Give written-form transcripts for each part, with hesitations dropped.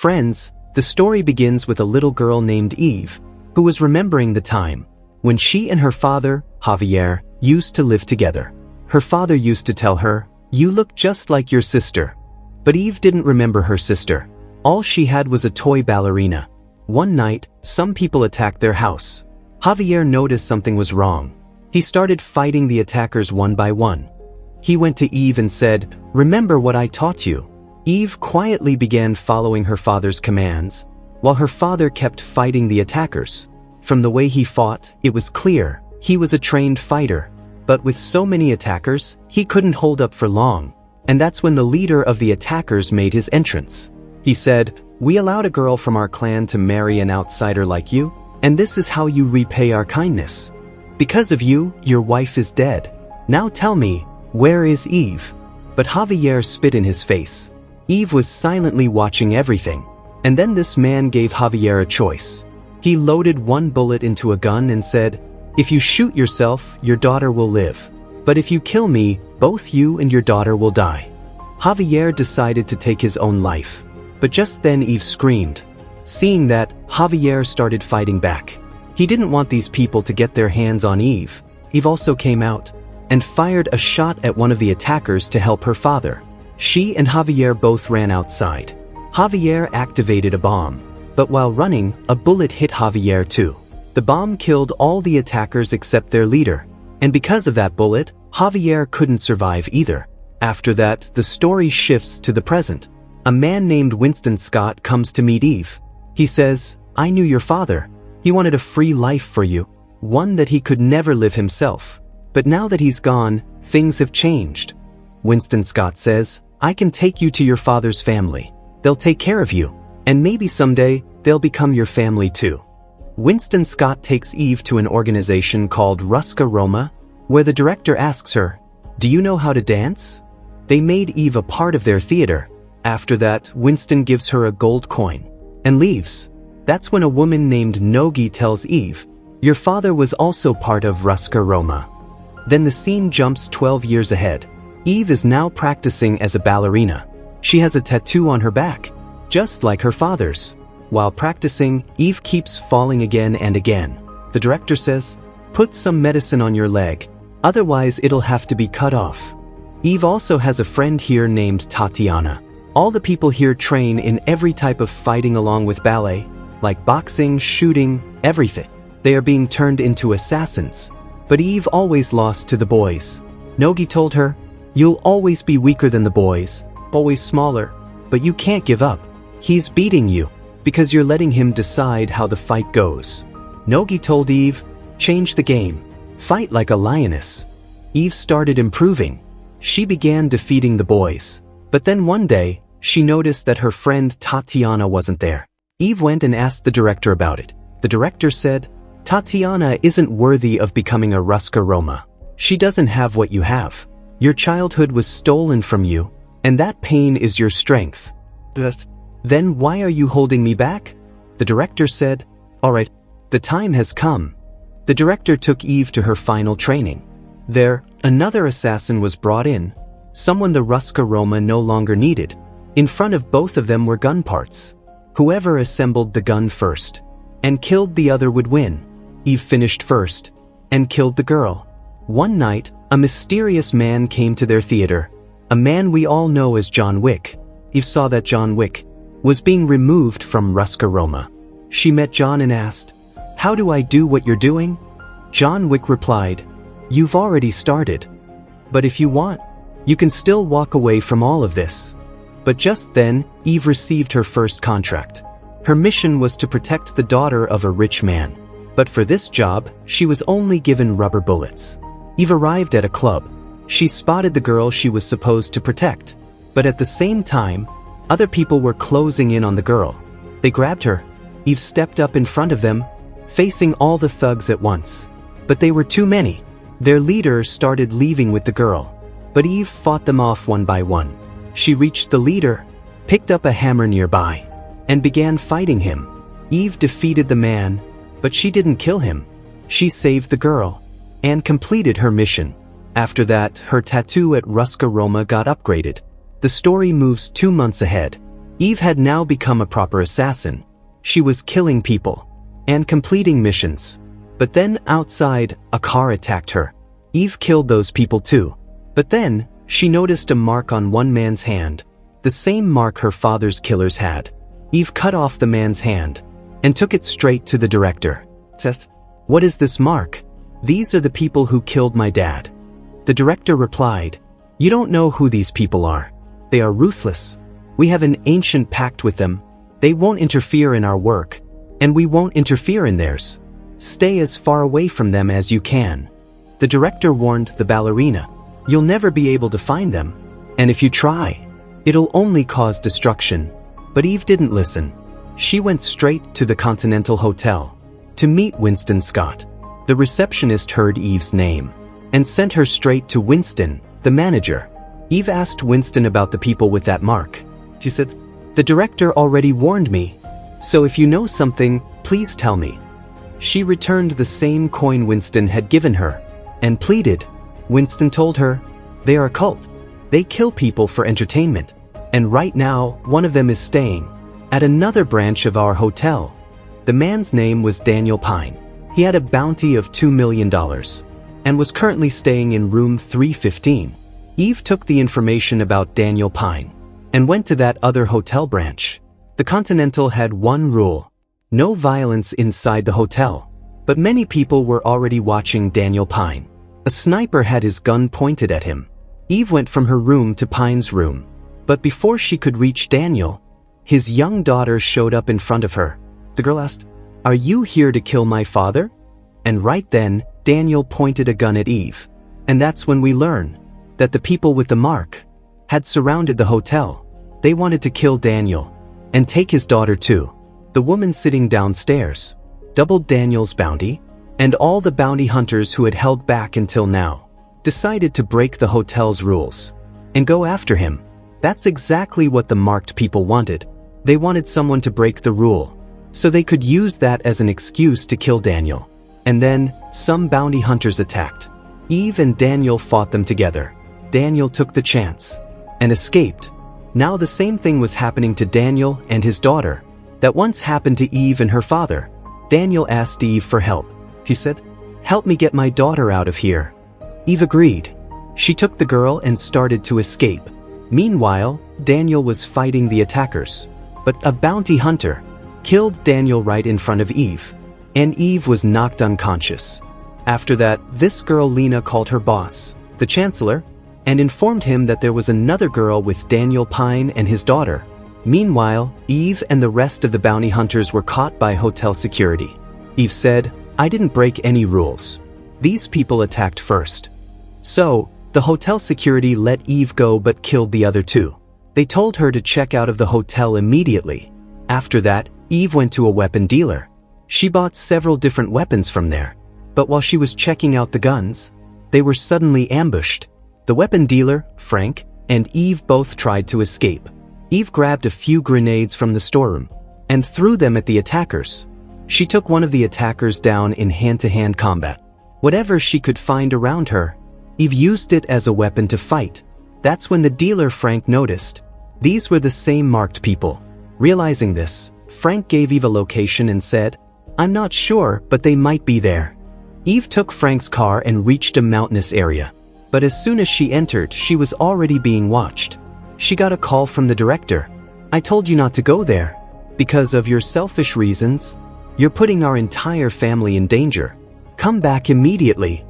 Friends, the story begins with a little girl named Eve, who was remembering the time when she and her father, Javier, used to live together. Her father used to tell her, "You look just like your sister." But Eve didn't remember her sister. All she had was a toy ballerina. One night, some people attacked their house. Javier noticed something was wrong. He started fighting the attackers one by one. He went to Eve and said, "Remember what I taught you." Eve quietly began following her father's commands, while her father kept fighting the attackers. From the way he fought, it was clear he was a trained fighter. But with so many attackers, he couldn't hold up for long. And that's when the leader of the attackers made his entrance. He said, "We allowed a girl from our clan to marry an outsider like you, and this is how you repay our kindness. Because of you, your wife is dead. Now tell me, where is Eve?" But Javier spit in his face. Eve was silently watching everything. And then this man gave Javier a choice. He loaded one bullet into a gun and said, "If you shoot yourself, your daughter will live. But if you kill me, both you and your daughter will die." Javier decided to take his own life. But just then Eve screamed. Seeing that, Javier started fighting back. He didn't want these people to get their hands on Eve. Eve also came out and fired a shot at one of the attackers to help her father. She and Javier both ran outside. Javier activated a bomb. But while running, a bullet hit Javier too. The bomb killed all the attackers except their leader. And because of that bullet, Javier couldn't survive either. After that, the story shifts to the present. A man named Winston Scott comes to meet Eve. He says, "I knew your father. He wanted a free life for you, one that he could never live himself. But now that he's gone, things have changed." Winston Scott says, "I can take you to your father's family. They'll take care of you, and maybe someday they'll become your family too." Winston Scott takes Eve to an organization called Ruska Roma, where the director asks her, "Do you know how to dance?" They made Eve a part of their theater. After that, Winston gives her a gold coin and leaves. That's when a woman named Nogi tells Eve, "Your father was also part of Ruska Roma." Then the scene jumps 12 years ahead. Eve is now practicing as a ballerina. She has a tattoo on her back, just like her father's. While practicing, Eve keeps falling again and again. The director says, "Put some medicine on your leg, otherwise it'll have to be cut off." Eve also has a friend here named Tatiana. All the people here train in every type of fighting along with ballet, like boxing, shooting, everything. They are being turned into assassins. But Eve always lost to the boys. Nogi told her, "You'll always be weaker than the boys, always smaller, but you can't give up. He's beating you, because you're letting him decide how the fight goes." Nogi told Eve, "Change the game. Fight like a lioness." Eve started improving. She began defeating the boys. But then one day, she noticed that her friend Tatiana wasn't there. Eve went and asked the director about it. The director said, "Tatiana isn't worthy of becoming a Ruska Roma. She doesn't have what you have. Your childhood was stolen from you, and that pain is your strength. Then why are you holding me back?" The director said, "All right, the time has come." The director took Eve to her final training. There, another assassin was brought in, someone the Ruska Roma no longer needed. In front of both of them were gun parts. Whoever assembled the gun first and killed the other would win. Eve finished first and killed the girl. One night, a mysterious man came to their theater, a man we all know as John Wick. Eve saw that John Wick was being removed from Ruska Roma. She met John and asked, "How do I do what you're doing?" John Wick replied, "You've already started. But if you want, you can still walk away from all of this." But just then, Eve received her first contract. Her mission was to protect the daughter of a rich man. But for this job, she was only given rubber bullets. Eve arrived at a club. She spotted the girl she was supposed to protect. But at the same time, other people were closing in on the girl. They grabbed her. Eve stepped up in front of them, facing all the thugs at once. But they were too many. Their leader started leaving with the girl. But Eve fought them off one by one. She reached the leader, picked up a hammer nearby, and began fighting him. Eve defeated the man, but she didn't kill him. She saved the girl and completed her mission. After that, her tattoo at Ruska Roma got upgraded. The story moves 2 months ahead. Eve had now become a proper assassin. She was killing people and completing missions. But then, outside, a car attacked her. Eve killed those people too. But then, she noticed a mark on one man's hand. The same mark her father's killers had. Eve cut off the man's hand and took it straight to the director. Test. What is this mark? These are the people who killed my dad. The director replied, you don't know who these people are. They are ruthless. We have an ancient pact with them. They won't interfere in our work, and we won't interfere in theirs. Stay as far away from them as you can. The director warned the ballerina, you'll never be able to find them, and if you try, it'll only cause destruction. But Eve didn't listen. She went straight to the Continental Hotel to meet Winston Scott. The receptionist heard Eve's name and sent her straight to Winston, the manager. Eve asked Winston about the people with that mark. She said, the director already warned me, so if you know something, please tell me. She returned the same coin Winston had given her and pleaded. Winston told her, they are a cult. They kill people for entertainment. And right now, one of them is staying at another branch of our hotel. The man's name was Daniel Pine. He had a bounty of $2 million and was currently staying in room 315. Eve took the information about Daniel Pine and went to that other hotel branch. The Continental had one rule: no violence inside the hotel. But many people were already watching Daniel Pine. A sniper had his gun pointed at him. Eve went from her room to Pine's room. But before she could reach Daniel, his young daughter showed up in front of her. The girl asked, are you here to kill my father? And right then, Daniel pointed a gun at Eve. And that's when we learn that the people with the mark had surrounded the hotel. They wanted to kill Daniel and take his daughter too. The woman sitting downstairs doubled Daniel's bounty, and all the bounty hunters who had held back until now decided to break the hotel's rules and go after him. That's exactly what the marked people wanted. They wanted someone to break the rule, so they could use that as an excuse to kill Daniel. And then, some bounty hunters attacked. Eve and Daniel fought them together. Daniel took the chance and escaped. Now the same thing was happening to Daniel and his daughter that once happened to Eve and her father. Daniel asked Eve for help. He said, help me get my daughter out of here. Eve agreed. She took the girl and started to escape. Meanwhile, Daniel was fighting the attackers. But a bounty hunter killed Daniel right in front of Eve, and Eve was knocked unconscious. After that, this girl Lena called her boss, the Chancellor, and informed him that there was another girl with Daniel Pine and his daughter. Meanwhile, Eve and the rest of the bounty hunters were caught by hotel security. Eve said, I didn't break any rules. These people attacked first. So, the hotel security let Eve go but killed the other two. They told her to check out of the hotel immediately. After that, Eve went to a weapon dealer. She bought several different weapons from there. But while she was checking out the guns, they were suddenly ambushed. The weapon dealer, Frank, and Eve both tried to escape. Eve grabbed a few grenades from the storeroom and threw them at the attackers. She took one of the attackers down in hand-to-hand combat. Whatever she could find around her, Eve used it as a weapon to fight. That's when the dealer Frank noticed. These were the same marked people. Realizing this, Frank gave Eve a location and said, I'm not sure, but they might be there. Eve took Frank's car and reached a mountainous area. But as soon as she entered, she was already being watched. She got a call from the director. I told you not to go there. Because of your selfish reasons, you're putting our entire family in danger. Come back immediately.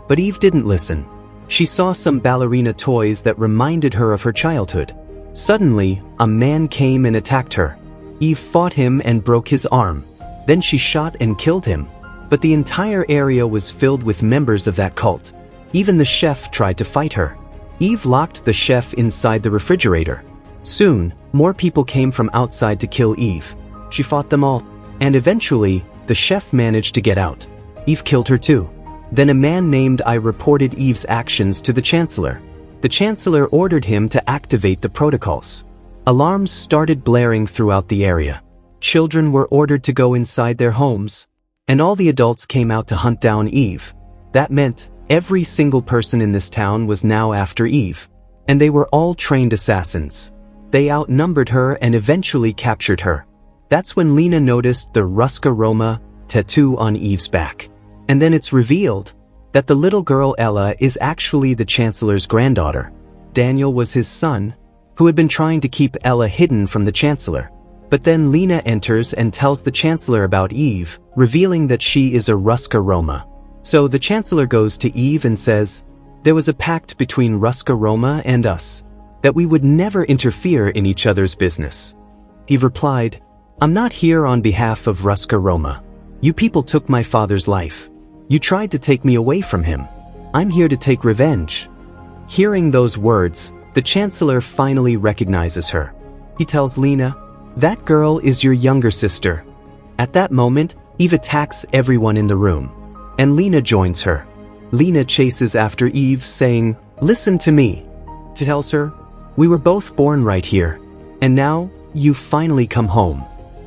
But Eve didn't listen. She saw some ballerina toys that reminded her of her childhood. Suddenly, a man came and attacked her. Eve fought him and broke his arm. Then she shot and killed him. But the entire area was filled with members of that cult. Even the chef tried to fight her. Eve locked the chef inside the refrigerator. Soon, more people came from outside to kill Eve. She fought them all. And eventually, the chef managed to get out. Eve killed her too. Then a man named I reported Eve's actions to the Chancellor. The Chancellor ordered him to activate the protocols. Alarms started blaring throughout the area. Children were ordered to go inside their homes, and all the adults came out to hunt down Eve. That meant every single person in this town was now after Eve, and they were all trained assassins. They outnumbered her and eventually captured her. That's when Lena noticed the Ruska Roma tattoo on Eve's back. And then it's revealed that the little girl Ella is actually the Chancellor's granddaughter. Daniel was his son, who had been trying to keep Ella hidden from the Chancellor. But then Lena enters and tells the Chancellor about Eve, revealing that she is a Ruska Roma. So the Chancellor goes to Eve and says, "There was a pact between Ruska Roma and us, that we would never interfere in each other's business." Eve replied, "I'm not here on behalf of Ruska Roma. You people took my father's life. You tried to take me away from him. I'm here to take revenge." Hearing those words, the Chancellor finally recognizes her. He tells Lena, "That girl is your younger sister." At that moment, Eve attacks everyone in the room, and Lena joins her. Lena chases after Eve, saying, "Listen to me." She tells her, "We were both born right here, and now you finally come home."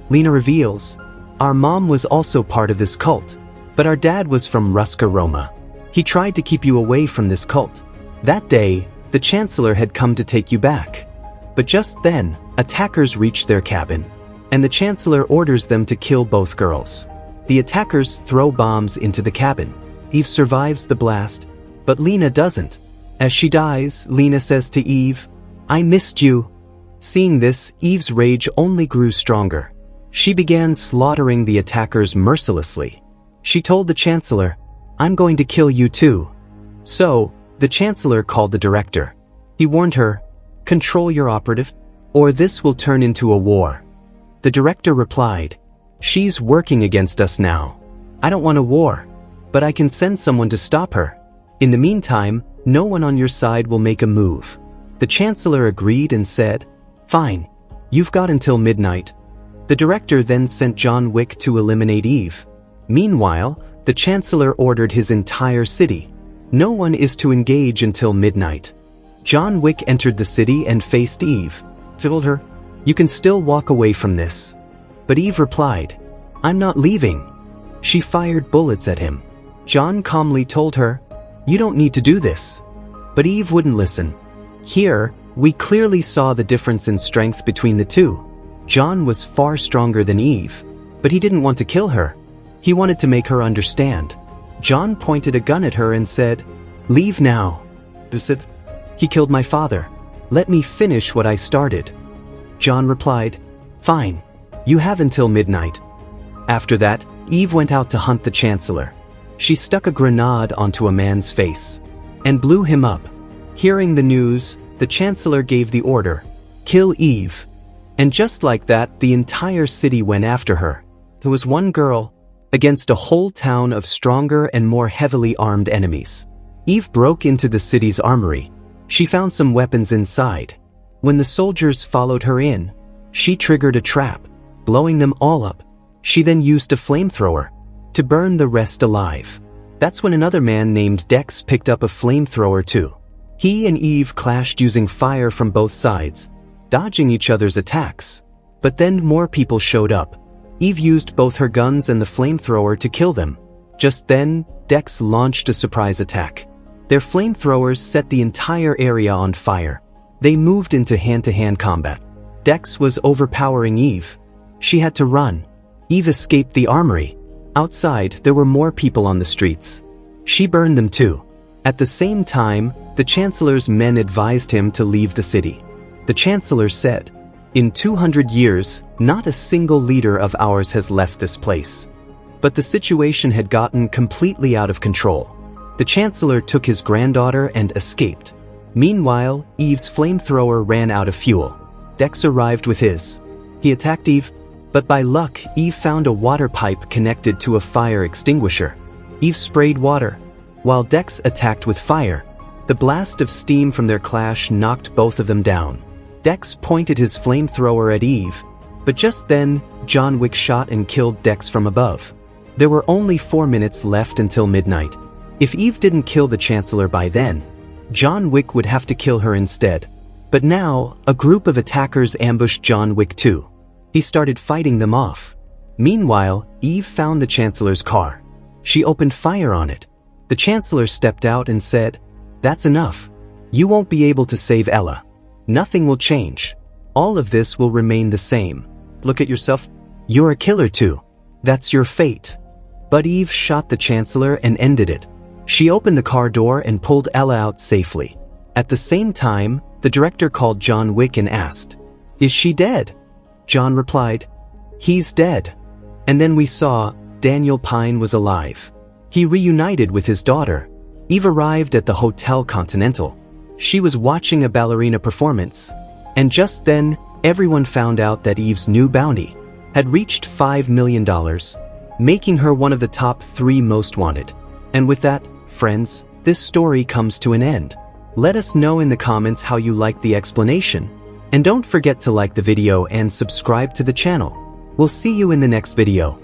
Lena reveals, "Our mom was also part of this cult, but our dad was from Ruska Roma. He tried to keep you away from this cult. That day, the Chancellor had come to take you back. But just then, attackers reach their cabin, and the Chancellor orders them to kill both girls. The attackers throw bombs into the cabin. Eve survives the blast, but Lena doesn't. As she dies, Lena says to Eve, "I missed you." Seeing this, Eve's rage only grew stronger. She began slaughtering the attackers mercilessly. She told the Chancellor, "I'm going to kill you too." So, the Chancellor called the director. He warned her, "Control your operative, or this will turn into a war." The director replied, "She's working against us now. I don't want a war, but I can send someone to stop her. In the meantime, no one on your side will make a move." The Chancellor agreed and said, "Fine, you've got until midnight." The director then sent John Wick to eliminate Eve. Meanwhile, the Chancellor ordered his entire city. No one is to engage until midnight. John Wick entered the city and faced Eve. He told her, "You can still walk away from this." But Eve replied, "I'm not leaving." She fired bullets at him. John calmly told her, "You don't need to do this." But Eve wouldn't listen. Here, we clearly saw the difference in strength between the two. John was far stronger than Eve, but he didn't want to kill her. He wanted to make her understand. John pointed a gun at her and said, "Leave now." She said, "He killed my father. Let me finish what I started." John replied, "Fine, you have until midnight." After that, Eve went out to hunt the Chancellor. She stuck a grenade onto a man's face and blew him up. Hearing the news, the Chancellor gave the order, "Kill Eve." And just like that, the entire city went after her. There was one girl against a whole town of stronger and more heavily armed enemies. Eve broke into the city's armory. She found some weapons inside. When the soldiers followed her in, she triggered a trap, blowing them all up. She then used a flamethrower to burn the rest alive. That's when another man named Dex picked up a flamethrower too. He and Eve clashed using fire from both sides, dodging each other's attacks. But then more people showed up. Eve used both her guns and the flamethrower to kill them. Just then, Dex launched a surprise attack. Their flamethrowers set the entire area on fire. They moved into hand-to-hand combat. Dex was overpowering Eve. She had to run. Eve escaped the armory. Outside, there were more people on the streets. She burned them too. At the same time, the Chancellor's men advised him to leave the city. The Chancellor said, "In 200 years, not a single leader of ours has left this place." But the situation had gotten completely out of control. The Chancellor took his granddaughter and escaped. Meanwhile, Eve's flamethrower ran out of fuel. Dex arrived with his. He attacked Eve, but by luck, Eve found a water pipe connected to a fire extinguisher. Eve sprayed water, while Dex attacked with fire. The blast of steam from their clash knocked both of them down. Dex pointed his flamethrower at Eve, but just then, John Wick shot and killed Dex from above. There were only 4 minutes left until midnight. If Eve didn't kill the Chancellor by then, John Wick would have to kill her instead. But now, a group of attackers ambushed John Wick too. He started fighting them off. Meanwhile, Eve found the Chancellor's car. She opened fire on it. The Chancellor stepped out and said, "That's enough. You won't be able to save Ella. Nothing will change." All of this will remain the same. Look at yourself. You're a killer too. That's your fate. But Eve shot the Chancellor and ended it. She opened the car door and pulled Ella out safely. At the same time, the director called John Wick and asked, "Is she dead?" John replied, "He's dead." And then we saw Daniel Pine was alive. He reunited with his daughter. Eve arrived at the Hotel Continental. She was watching a ballerina performance. And just then, everyone found out that Eve's new bounty had reached $5 million, making her one of the top 3 most wanted. And with that, friends, this story comes to an end. Let us know in the comments how you liked the explanation. And don't forget to like the video and subscribe to the channel. We'll see you in the next video.